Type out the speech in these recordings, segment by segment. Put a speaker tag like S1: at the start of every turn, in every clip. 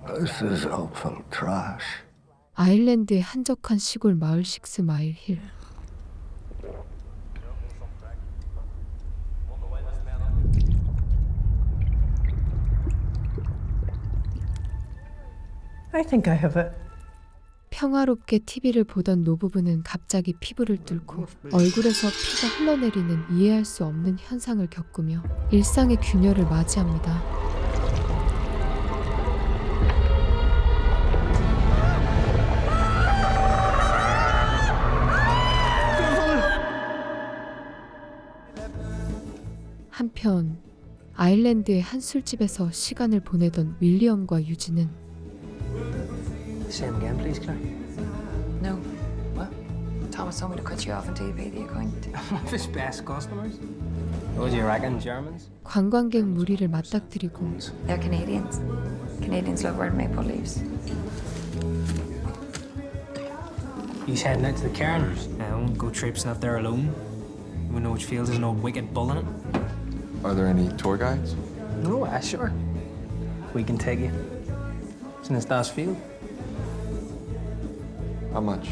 S1: This is awful trash.
S2: 아일랜드의 한적한 시골 마을 6마일 힐.
S3: I think I have it.
S2: 평화롭게 TV를 보던 노부부는 갑자기 피부를 뚫고 얼굴에서 피가 흘러내리는 이해할 수 없는 현상을 겪으며 일상의 균열을 맞이합니다. 한편 아일랜드의 한 술집에서 시간을 보내던 윌리엄과 유진은
S4: Say them again, please, Claire.
S5: No.
S4: What?
S5: Thomas told me to cut you off until you pay the account.
S4: His best customers. What do you reckon, Germans?
S2: 관광객 무리를 맞닥뜨리고
S5: They're Canadians. Canadians love wearing maple leaves.
S4: He's heading out to the cairn. I won't go traipsing up there alone. We know which fields there's an old wicked bull in it.
S6: Are there any tour guides?
S4: No, sure. We can take you. It's in this last field.
S6: How much?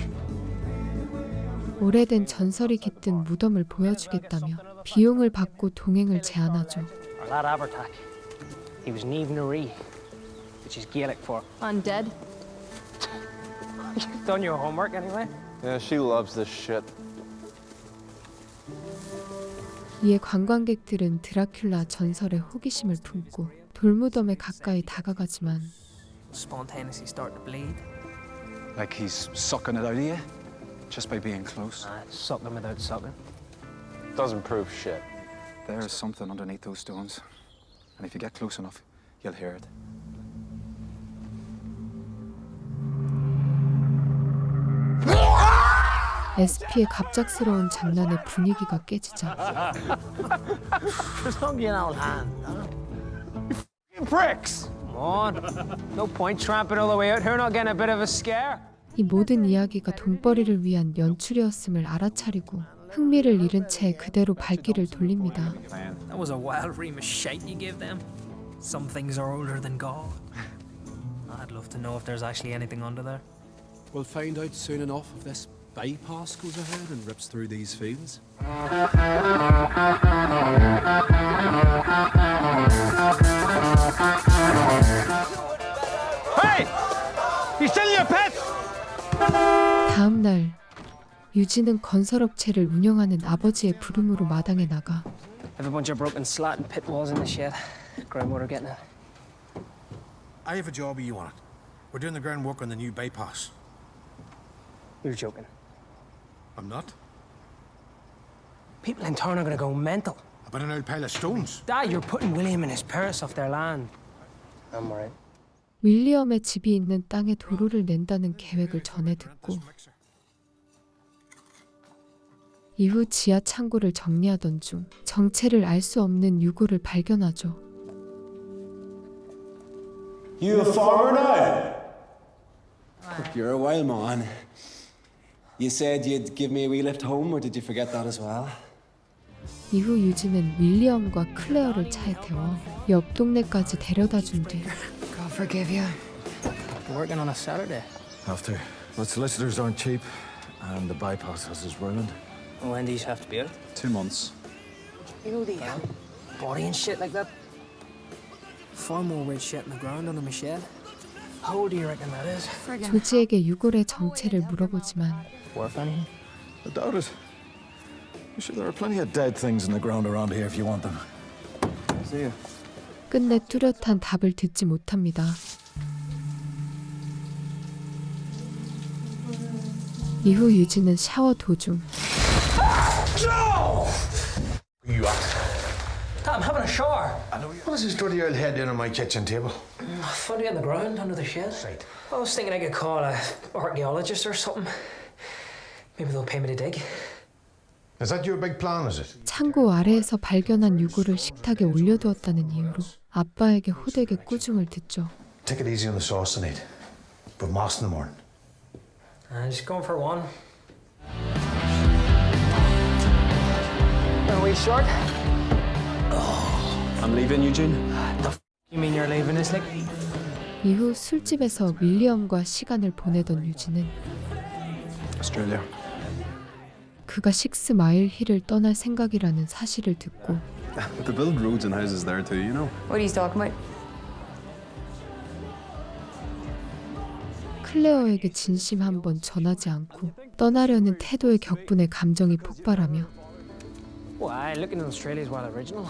S2: 오래된 전설이 깃든 무덤을 보여주겠다며 비용을 받고 동행을 제안하죠.
S4: Our lad Abertac. He was Niamh na Rí, which is Gaelic for
S7: Undead?
S4: You've done your homework anyway.
S6: Yeah, she loves this shit.
S2: 이에 관광객들은 드라큘라 전설에 호기심을 품고 돌무덤에 가까이 다가가지만
S4: Spontaneously start to bleed.
S8: Like he's sucking it out of you, just by being close.
S4: Sucking without sucking.
S6: Doesn't prove shit.
S8: There's something underneath those stones. And if you get close enough, you'll hear it.
S2: SP의 갑작스러운 장난에 분위기가 깨지자
S4: Don't get old hand.
S6: Pricks!
S4: Come on. No point tramping all the way out here, not getting a bit of a scare.
S2: 이 모든 이야기가 돈벌이를 위한 연출이었음을 알아차리고 흥미를 잃은 채 그대로 발길을 돌립니다.
S4: That was a wild ream of shite you gave them. Some things are older than God. I'd love to know if there's actually anything under there.
S9: We'll find out soon enough if this bypass goes ahead and rips through these fields.
S6: Hey! You selling your pets?
S2: 다음 날 유진은 건설업체를 운영하는 아버지의 부름으로 마당에 나가
S4: Have a bunch of broken slat and pit walls in the shed. Groundwater getting it.
S9: I have a job you want it. We're doing the groundwork on the new bypass.
S4: You're joking.
S9: I'm not.
S4: People in town are gonna go mental.
S9: About an old pile of stones.
S4: Dad, you're putting William and his parents off their land. I'm worried.
S2: 윌리엄의 집이 있는 땅에 도로를 낸다는 계획을 전해 듣고 이후 지하 창고를 정리하던 중 정체를 알 수 없는 유골을 발견하죠.
S10: You a farmer now? You're a wild man. You said you'd give me a wee lift home, or did you forget that as well?
S2: 이후 유진은 윌리엄과 클레어를 차에 태워 옆 동네까지 데려다 준 뒤
S5: God forgive you.
S4: You're working on a Saturday.
S9: Have to. But solicitors aren't cheap, and the bypass house is ruined.
S4: When do you have to be out?
S9: 2 months.
S4: You know the body and shit like that. Far more weird shit in the ground under my shed. How old do you reckon that is?
S2: 조지에게 유골의 정체를 물어보지만
S4: Worth anything?
S9: I doubt it. You sure there are plenty of dead things in the ground around here if you want them.
S6: See you.
S2: 끝내 뚜렷한 답을 듣지 못합니다. 이후 유진은 샤워 도중
S9: You are.
S4: I'm having a shower.
S9: What is this dirty old head doing on my kitchen table?
S4: Found it in the ground under the shed.
S9: Right.
S4: I was thinking I could call an archaeologist or something. Maybe they'll pay me to dig.
S9: Is that your big plan, is it?
S2: 창고 아래에서 발견한 유골을 식탁에 올려두었다는 이유로 아빠에게 호되게 꾸중을 듣죠.
S9: Take it easy on the sauce tonight. But mass in the morning.
S4: Just going for one. Are we short?
S10: I'm leaving, Eugene.
S4: You mean you're leaving us, like?
S2: 이후 술집에서 윌리엄과 시간을 보내던 유진은
S8: Australia.
S2: 그가 6마일 힐을 떠날 생각이라는 사실을 듣고
S8: They build roads and houses there too, you know.
S5: What are you talking about?
S2: 클레어에게 진심 한 번 전하지 않고 떠나려는 태도의 격분에 감정이 폭발하며
S4: Why, looking in Australia is well original.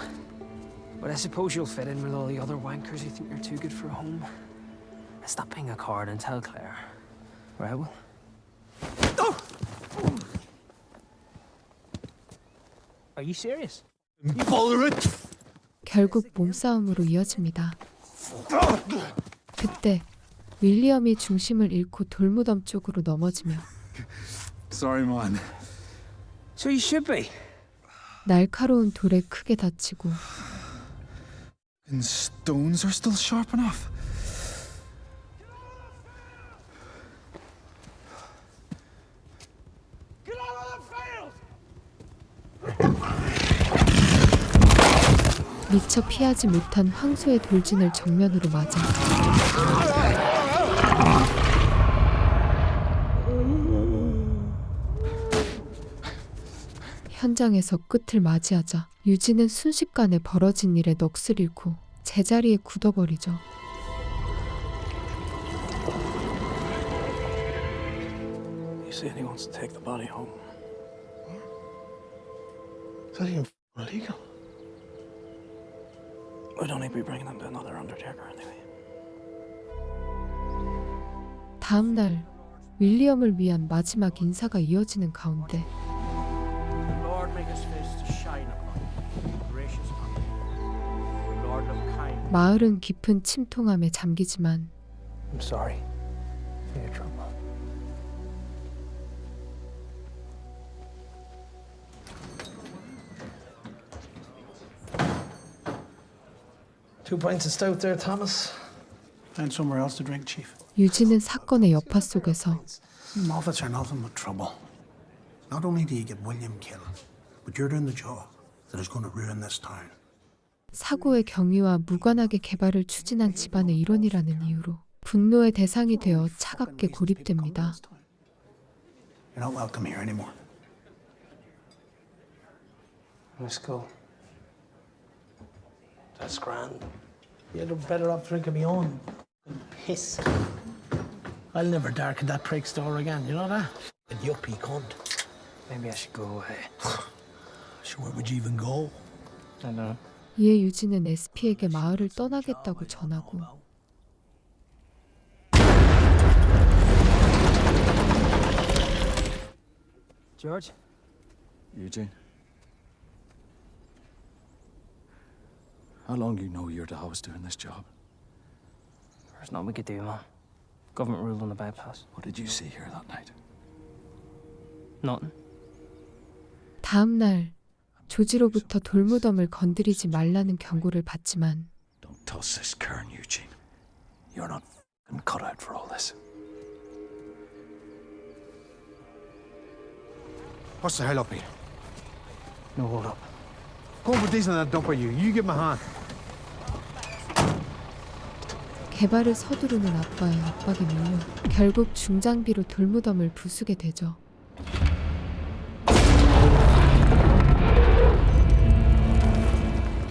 S4: But I suppose you'll fit in with all the other wankers who think you're too good for a home. Stop being a coward and tell Claire. Right, Will? Are you serious?
S2: 결국 몸싸움으로 이어집니다. 그때 윌리엄이 중심을 잃고 돌무덤 쪽으로 넘어지며
S8: Sorry, man.
S4: So you should be.
S2: 날카로운 돌에 크게 다치고
S8: And stones are still sharp enough.
S2: 미처 피하지 못한 황소의 돌진을 정면으로 맞아 현장에서 끝을 맞이하자 유진은 순식간에 벌어진 일에 넋을 잃고 제자리에 굳어버리죠.
S1: He said he wants to take the body home. Is that even illegal? We'd only be bringing them to another undertaker anyway.
S2: 다음 날 윌리엄을 위한 마지막 인사가 이어지는 가운데
S4: The Lord make his face to shine upon you, be gracious upon you. The Lord look kind.
S2: 마을은 깊은 침통함에 잠기지만
S4: I'm sorry for your trouble.
S1: Two pints of stout there, Thomas. Find somewhere else to drink, Chief.
S2: 유진은 사건의 여파 속에서
S7: Moffats are nothing but trouble. Not only do you get William killed, but you're doing the job that is going to ruin this town.
S2: 사고의 경위와 무관하게 개발을 추진한 집안의 일원이라는 이유로 분노의 대상이 되어 차갑게 고립됩니다.
S7: You're not welcome here anymore.
S1: Let's go. That's grand. You're better off drinking me own. Piss. I'll never darken that prick's door again, you know that? A yuppie cunt.
S4: Maybe I should go away.
S7: So where would you even go?
S4: I know.
S2: 이에 유진은 SP에게 마을을 떠나겠다고 전하고
S4: George?
S9: Eugene? How long you know your dad was doing this job?
S4: There's nothing we could do, man. Government ruled on the bypass.
S9: What did you see here that night?
S4: Nothing.
S2: 다음 날 조지로부터 돌무덤을 건드리지 말라는 경고를 받지만
S9: Don't toss this cairn, Eugene. You're not f***ing cut out for all this.
S7: What's the hell up here?
S1: No, hold up.
S7: Go and put these in that dumper, you. You give me a hand.
S2: 개발을 서두르는 아빠의 압박에 밀려 결국 중장비로 돌무덤을 부수게 되죠.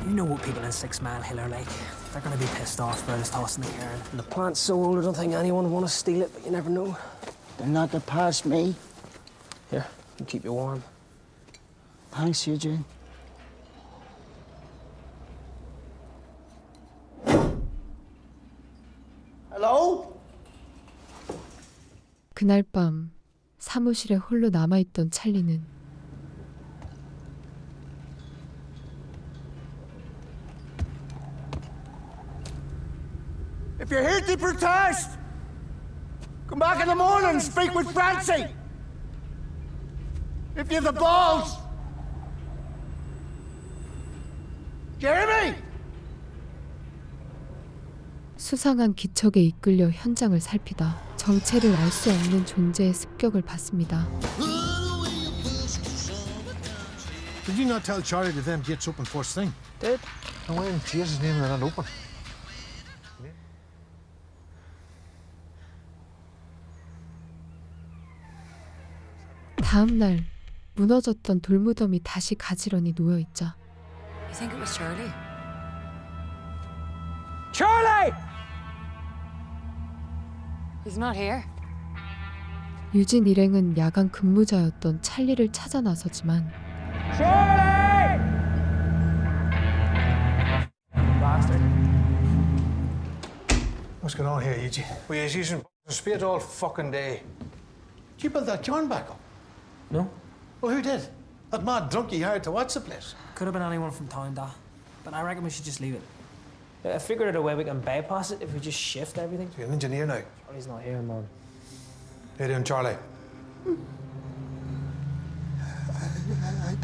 S4: You know what people in 6 Mile Hill are like. They're gonna be pissed off about us tossing the cairn. And the plant's so old I don't think anyone would want to steal it, but you never know.
S11: They're not to pass me.
S4: Here, can keep you warm.
S11: Thanks, Eugene. Hello?
S2: 그날 밤 사무실에 홀로 남아있던 찰리는
S11: If you're here to protest, come back in the morning and speak with Francie. If you have the balls. Do you hear me?
S2: 수상한 기척에 이끌려 현장을 살피다 정체를 알 수 없는 존재의 습격을 받습니다.
S7: Did you not tell Charlie that them gates open first thing?
S1: Did? And when Jesus' name they're not open.
S2: 다음 날 무너졌던 돌무덤이 다시 가지런히 놓여 있자
S5: You think it was Charlie?
S4: Charlie!
S5: He's not here.
S2: 유진 일행은 야간 근무자였던 찰리를 찾아 나서지만
S4: Bastard.
S7: What's going on here, Eugene?
S11: We was using spade all fucking day.
S7: Did you build that cairn back up?
S4: No?
S7: Well, who did? That mad drunk you hired to watch the place.
S4: Could have been anyone from town, Da. But I reckon we should just leave it. I figured out a way we can bypass it if we just shift everything.
S11: You're an engineer now.
S4: Charlie's not here, man.
S11: How you doing, Charlie?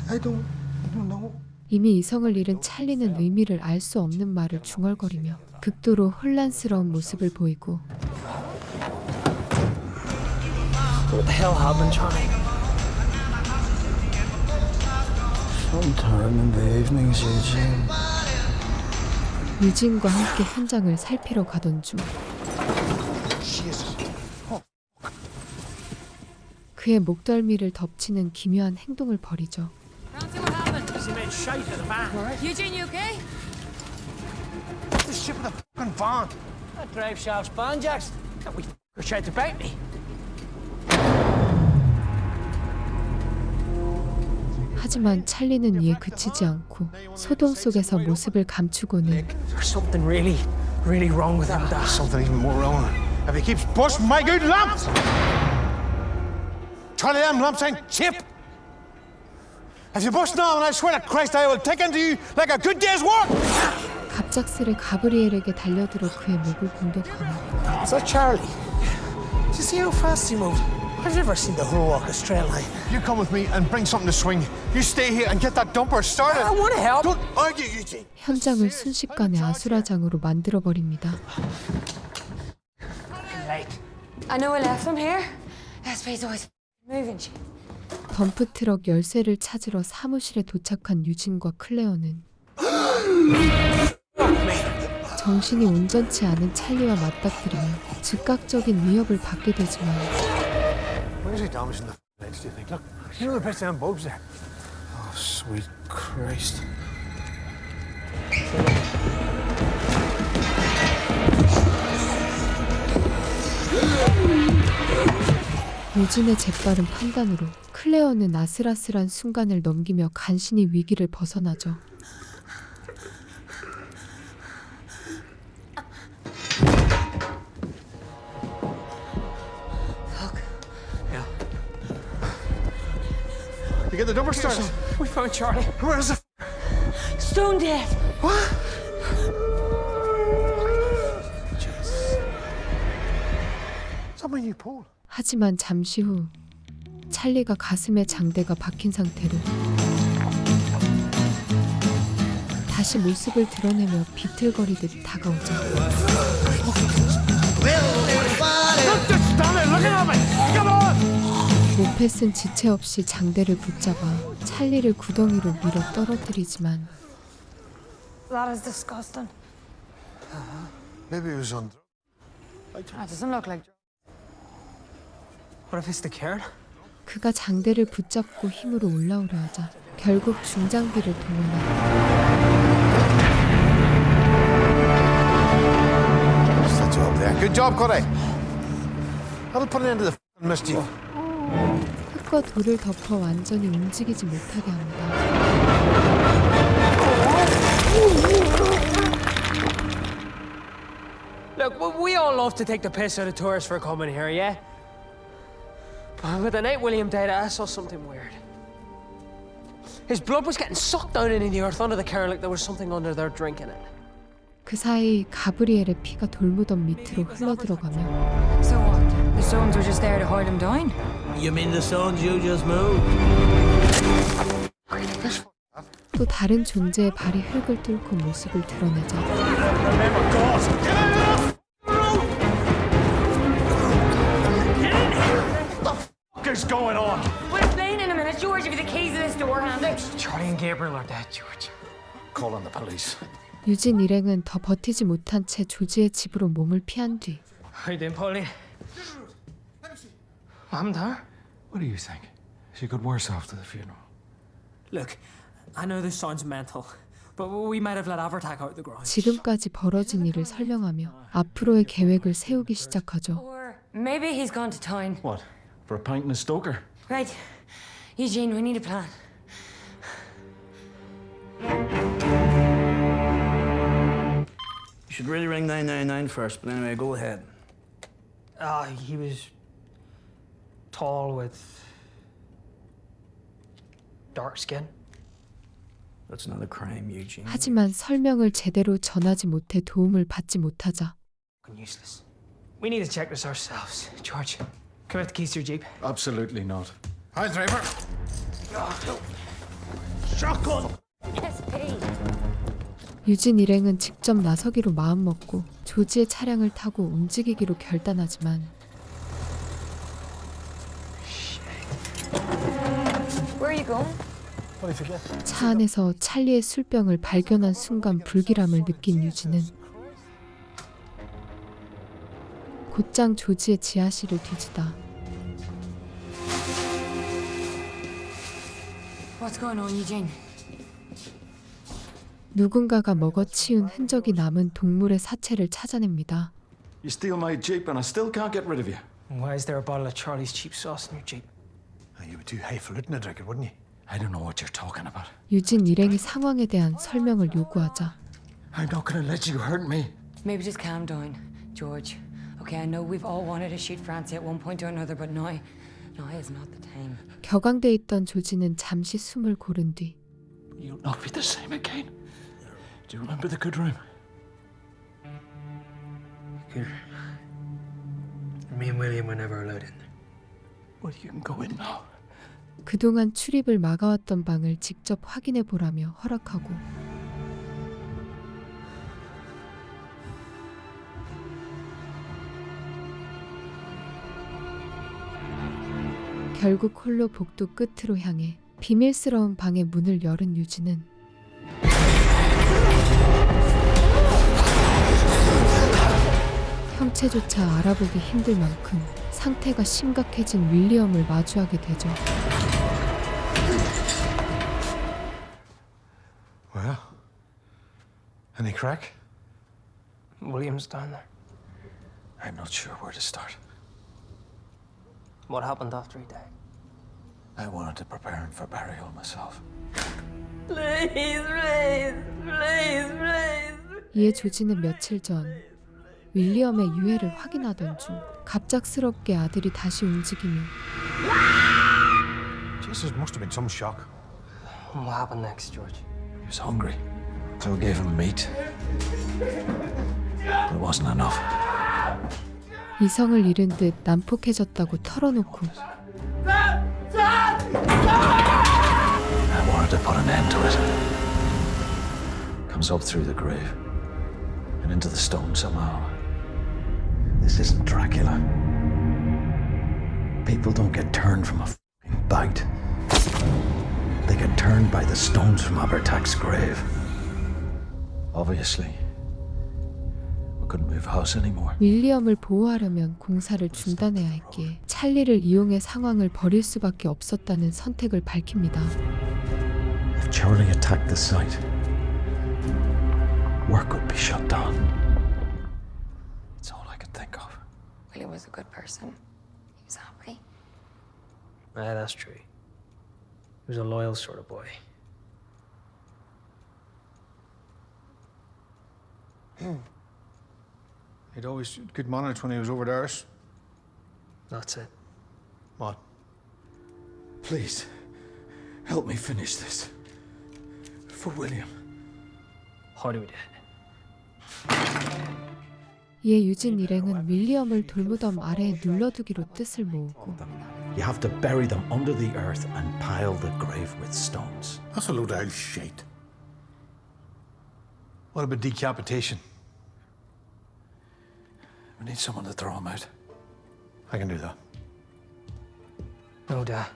S7: I don't know.
S2: 이미 이성을 잃은 찰리는 의미를 알 수 없는 말을 중얼거리며 극도로 혼란스러운 모습을 보이고
S4: What the hell happened, Charlie?
S11: Sometime in the evenings, Eugene.
S2: 유진과 함께 현장을 살피러 가던 중 그의 목덜미를 덮치는 기묘한 행동을 벌이죠.
S5: Nancy, what happened?
S4: She made shite in the van.
S5: Eugene, you okay?
S11: The ship with the fucking van.
S4: That drive shaft's banjacks. Can't we f***er tried to bite me?
S2: 하지만 찰리는 이에 그치지 않고 소동 속에서 모습을 감추고는
S4: There's something really wrong with him, Da.
S11: Something even more wrong. If he keeps busting my good lamps! Charlie, them lamps ain't cheap! If you bust now, and I swear to Christ, I will take into you like a good day's work!
S2: 갑작스레 가브리엘에게 달려들어 그의 목을 공격하며
S1: Is that Charlie? Did you see how fast he moved? I've never seen the whole walk a straight line.
S11: You come with me and bring something to swing. You stay here and get that dumper started.
S4: I want to help.
S11: Don't argue, Eugene.
S2: 현장을 순식간에 아수라장으로 만들어버립니다.
S4: Late.
S5: I know I left them here. That space always moving.
S2: 덤프트럭 열쇠를 찾으러 사무실에 도착한 유진과 클레어는 정신이 온전치 않은 찰리와 맞닥뜨리며 즉각적인 위협을 받게 되지만
S11: Where's he damaging the lights, do you think? Look, you know the place them bulbs there. Oh, sweet Christ.
S2: 유진의 재빠른 판단으로 클레어는 아슬아슬한 순간을 넘기며 간신히 위기를 벗어나죠.
S11: You get the dumper started?
S4: We found Charlie.
S11: Where is it?
S5: Stone dead.
S11: Is that my new pole?
S2: 하지만 잠시 후 찰리가 가슴에 장대가 박힌 상태로 다시 모습을 드러내며 비틀거리듯 다가오죠.
S11: Look, just stand there looking at me! Come on!
S2: 모패슨 지체 없이 장대를 붙잡아 찰리를 구덩이로 밀어 떨어뜨리지만
S5: That is disgusting.
S11: Maybe it was on.
S5: That doesn't look like.
S4: What if it's the cairn?
S2: 그가 장대를 붙잡고 힘으로 올라오려 하자 결국 중장비를 동원해
S11: That's the job there. Good job, Corey. That'll put an end to the mischief.
S2: 흙과 돌을 덮어 완전히 움직이지 못하게 합니다.
S4: Look, we all love to take the piss out of tourists for coming here, yeah? But the night William died, I saw something weird. His blood was getting sucked down into the earth under the cairn like there was something under there drinking it.
S2: 그 사이 가브리엘의 피가 돌무덤 밑으로 흘러들어가며
S5: So what? The stones were just there to hold him down.
S1: You mean the stones you just moved?
S2: 또 다른 존재의 발이 흙을 뚫고 모습을 드러내자
S11: What is going on?
S5: We'll explain in a minute. George, give you the keys of this door, handy.
S4: Charlie and Gabriel are dead, George.
S11: Call on the police.
S2: 유진 일행은 더 버티지 못한 채 조지의 집으로 몸을 피한 뒤
S4: How you doing, Pauline? What happened to her?
S8: What do you think?
S9: She got worse after the funeral.
S4: Look, I know this sounds mental, but we might have let Avertac out the grounds.
S2: 지금까지 벌어진 일을 설명하며 앞으로의 계획을 세우기 시작하죠.
S5: Or maybe he's gone to town.
S9: What? For a pint and a stoker?
S5: Right. Eugene, we need a plan.
S12: You should really ring 999 first, but anyway, go ahead.
S4: He was tall with dark skin.
S12: That's not a crime, Eugene.
S2: 하지만 설명을 제대로 전하지 못해 도움을 받지 못하자
S4: Useless. We need to check this ourselves. George, come out the keys to your jeep.
S9: Absolutely not.
S11: Hi, driver. Shotgun!
S5: SP.
S2: 유진 일행은 직접 나서기로 마음먹고 조지의 차량을 타고 움직이기로 결단하지만
S5: Where are you going?
S11: What if you forget?
S2: 차 안에서 찰리의 술병을 발견한 순간 불길함을 느낀 유진은 곧장 조지의 지하실을 뒤지다
S5: What's going on, Eugene?
S2: 누군가가 먹어치운 흔적이 남은 동물의 사체를 찾아냅니다.
S9: You steal my Jeep and I still can't get rid of you.
S4: Why is there a bottle of Charlie's cheap sauce in your jeep?
S11: You were too highfalutin to drink it, wouldn't you?
S9: I don't know what you're talking about.
S2: 유진 일행이 상황에 대한 설명을 요구하자
S9: I'm not gonna let you hurt me.
S5: Maybe just calm down, George. Okay, I know we've all wanted to shoot Francie at one point or another, but now is not the time.
S2: 격앙돼 있던 조지는 잠시 숨을 고른 뒤
S9: You'll not be the same again. Do you remember the good room?
S4: Good. Me and William were never allowed in there.
S9: Well, you can go in now.
S2: 그동안 출입을 막아왔던 방을 직접 확인해 보라며 허락하고 결국 홀로 복도 끝으로 향해 비밀스러운 방의 문을 열은 유진은 형체조차 알아보기 힘들 만큼 상태가 심각해진 윌리엄을 마주하게 되죠.
S11: Well, any crack?
S4: William's down there.
S9: I'm not sure where to start.
S4: What happened after he died?
S9: I wanted to prepare him for burial myself.
S2: 이에 조지는 며칠 전 윌리엄의 유해를 확인하던 중 갑작스럽게 아들이 다시 움직이며
S11: Jesus, must have been some shock.
S4: What happened next, George?
S9: He was hungry, so I gave him meat. But it wasn't enough.
S2: 이성을 잃은 듯 난폭해졌다고 털어놓고
S9: I wanted to put an end to it. Comes up through the grave and into the stone somehow. This isn't Dracula. People don't get turned from a f***ing bite. They get turned by the stones from Abertac's grave. Obviously, we couldn't move house anymore.
S2: 윌리엄을 보호하려면 공사를 중단해야 했기에 찰리를 이용해 상황을 벌일 수밖에 없었다는 선택을 밝힙니다.
S9: If Charlie attacked the site, work would be shut down. That's all I could think of.
S5: William was a good person. He was happy.
S4: Yeah, that's true. He was a loyal sort of boy.
S11: He'd always good manners when he was over there.
S4: That's it.
S11: What?
S9: Please, help me finish this. For William.
S4: How do we do it?
S2: 이에 유진 일행은 윌리엄을 돌무덤 아래에 눌러두기로 뜻을 모으고
S9: You have to bury them under the earth and pile the grave with stones.
S7: That's a load of old shite.
S11: What about decapitation?
S9: We need someone to throw him out.
S11: I can do that.
S4: No, Dad.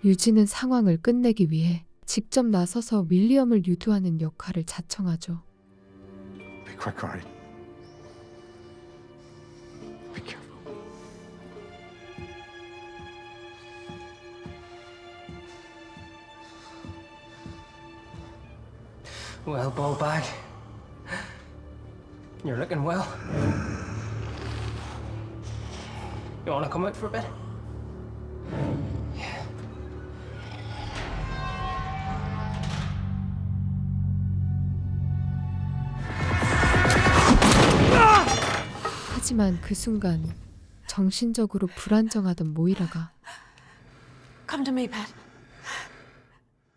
S2: 유진은 상황을 끝내기 위해 직접 나서서 윌리엄을 유도하는 역할을 자청하죠.
S11: Be quick, all right? Be careful.
S4: Well, Ballbag. You're looking well. You want to come out for a bit? Yeah.
S2: 하지만 그 순간 정신적으로 불안정하던 모이라가
S3: Come to me, Pat.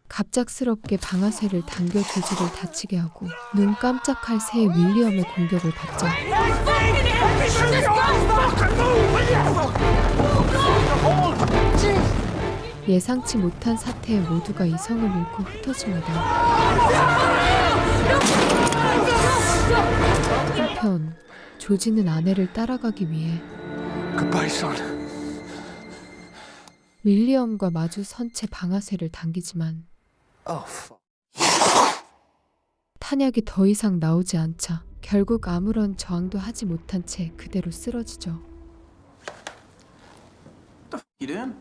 S2: 갑작스럽게 방아쇠를 당겨 조직을 다치게 하고 눈 깜짝할 새의 윌리엄의 공격을 받자 예상치 못한 사태에 모두가 이성을 잃고 흩어집니다. 한편 조지는 아내를 따라가기 위해
S11: Goodbye, son.
S2: 윌리엄과 마주 선 채 방아쇠를 당기지만
S11: Oh, fuck.
S2: 탄약이 더 이상 나오지 않자 결국 아무런 저항도 하지 못한 채 그대로 쓰러지죠.
S12: What the f*** you doing?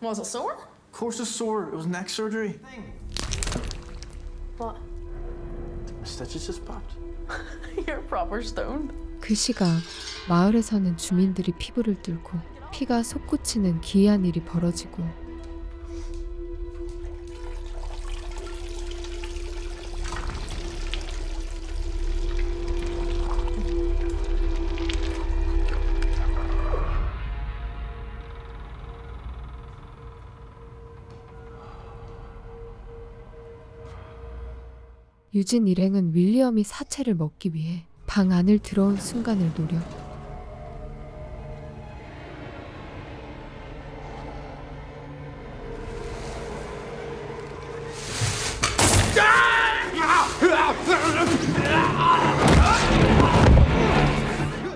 S3: Was it sore?
S12: Of course it's sore. It was neck surgery.
S3: What?
S12: My stitches just popped.
S3: You're proper stoned.
S2: 그 시각 마을에서는 주민들이 피부를 뚫고 피가 솟구치는 기이한 일이 벌어지고 유진 일행은 윌리엄이 사체를 먹기 위해 방 안을 들어온 순간을 노려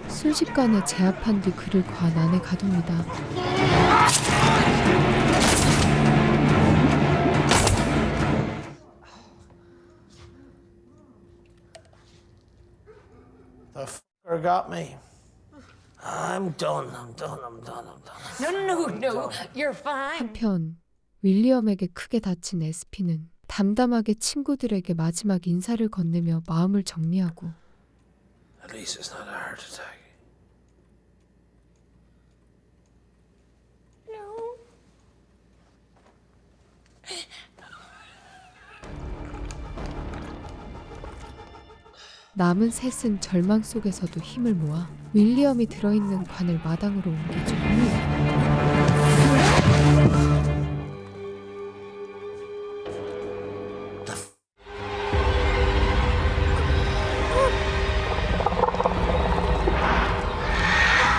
S2: 순식간에 제압한 뒤 그를 관 안에 가둡니다.
S1: The fucker got me. I'm done.
S5: No. You're fine.
S2: 한편 윌리엄에게 크게 다친 SP는 담담하게 친구들에게 마지막 인사를 건네며 마음을 정리하고
S1: At least it's not a heart attack.
S2: 남은 셋은 절망 속에서도 힘을 모아 윌리엄이 들어있는 관을 마당으로 옮기죠.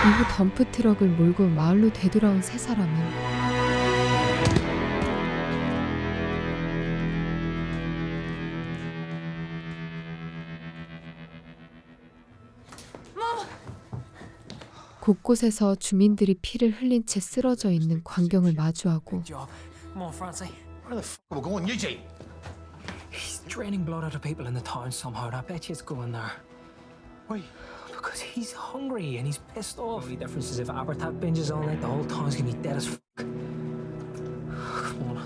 S2: 이후 덤프 트럭을 몰고 마을로 되돌아온 세 사람은 곳곳에서 주민들이 피를 흘린 채 쓰러져 있는 광경을 마주하고
S4: Good job. Come on, Francie.
S11: Where the f are we going, Eugene?
S4: He's draining blood out of people in the town somehow, and I bet you it's going there.
S11: Why?
S4: Because he's hungry and he's pissed off. The only difference is if Aberthat binges all night, the whole town's gonna be dead as f***. Come on.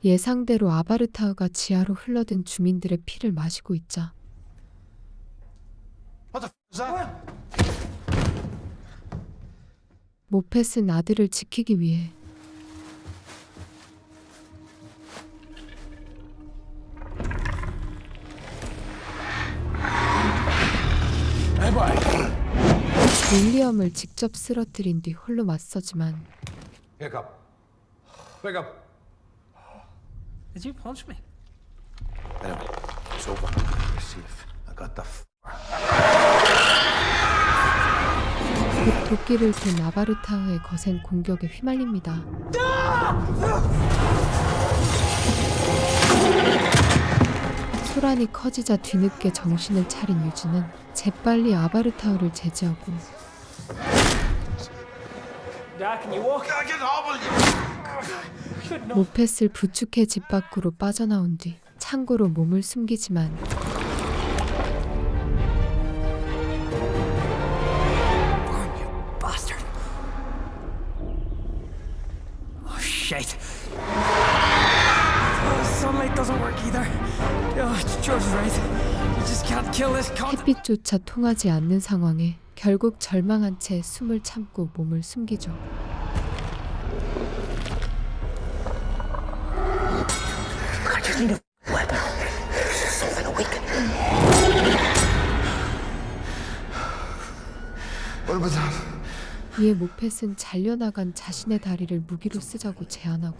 S2: 예상대로 아바르타흐가 지하로 흘러든 주민들의 피를 마시고 있자
S11: What the f is that?
S2: 모펫은 아들을 지키기 위해 윌리엄을 직접 쓰러뜨린 뒤 홀로 맞서지만
S11: Wake up. Wake up.
S4: Did you punch me?
S11: Anyway, it's over. You're safe. I got the f.
S2: 곧 도끼를 든 아바르타흐의 거센 공격에 휘말립니다. 소란이 커지자 뒤늦게 정신을 차린 유진은 재빨리 아바르타흐를 제지하고
S4: Dad, can you walk?
S2: 모펫을 부축해 집 밖으로 빠져나온 뒤 창고로 몸을 숨기지만
S4: Bastard. Oh, shit.
S5: kill this cunt.
S2: 햇빛조차 통하지 않는 상황에 결국 절망한 채 숨을 참고 몸을 숨기죠.
S1: I just need a weapon. Something to weaken.
S11: What about that?
S2: 이에 모펫은 잘려나간 자신의 다리를 무기로 쓰자고 제안하고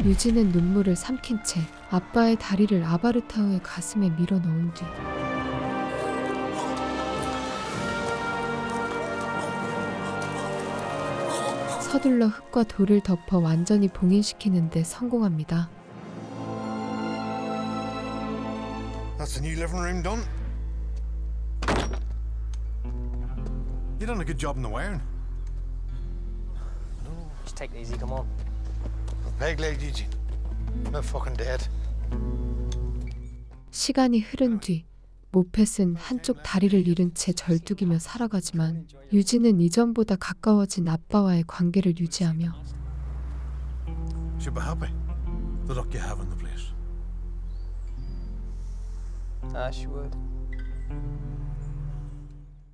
S2: 유진은 눈물을 삼킨 채 아빠의 다리를 아바르타우의 가슴에 밀어 넣은 뒤 서둘러 흙과 돌을 덮어 완전히 봉인시키는 데 성공합니다.
S11: That's the new living room done. You done a good job in the wiring.
S4: Just take it easy, come on.
S11: Peg leg, Eugene. I'm not fucking dead.
S2: 시간이 흐른 뒤 모펫은 한쪽 다리를 잃은 채 절뚝이며 살아가지만 유진은 이전보다 가까워진 아빠와의 관계를 유지하며
S11: Should be happy. The luck you have in the place.
S4: She would.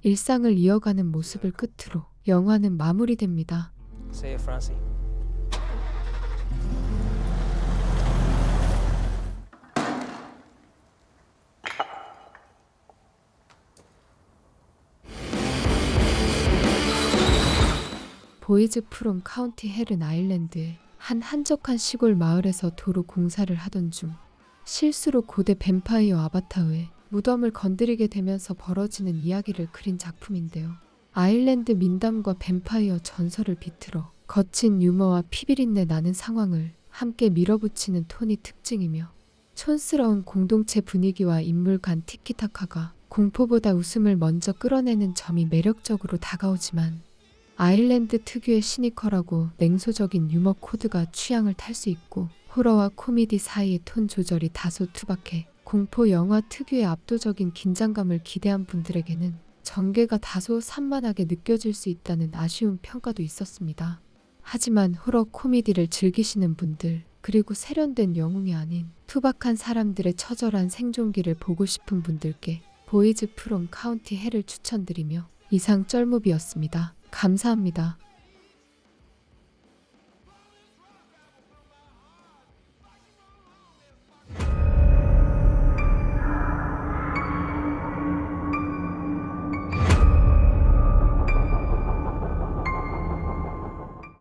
S2: 일상을 이어가는 모습을 끝으로 영화는 마무리됩니다.
S4: See you, Francie.
S2: 보이즈 프롬 카운티 헤른 아일랜드의 한 한적한 시골 마을에서 도로 공사를 하던 중 실수로 고대 뱀파이어 아바타우의 무덤을 건드리게 되면서 벌어지는 이야기를 그린 작품인데요. 아일랜드 민담과 뱀파이어 전설을 비틀어 거친 유머와 피비린내 나는 상황을 함께 밀어붙이는 톤이 특징이며 촌스러운 공동체 분위기와 인물 간 티키타카가 공포보다 웃음을 먼저 끌어내는 점이 매력적으로 다가오지만 아일랜드 특유의 시니컬하고 냉소적인 유머 코드가 취향을 탈 수 있고 호러와 코미디 사이의 톤 조절이 다소 투박해 공포 영화 특유의 압도적인 긴장감을 기대한 분들에게는 전개가 다소 산만하게 느껴질 수 있다는 아쉬운 평가도 있었습니다. 하지만 호러 코미디를 즐기시는 분들 그리고 세련된 영웅이 아닌 투박한 사람들의 처절한 생존기를 보고 싶은 분들께 보이즈 프롬 카운티 헬을 추천드리며 이상 쩔무비였습니다. 감사합니다.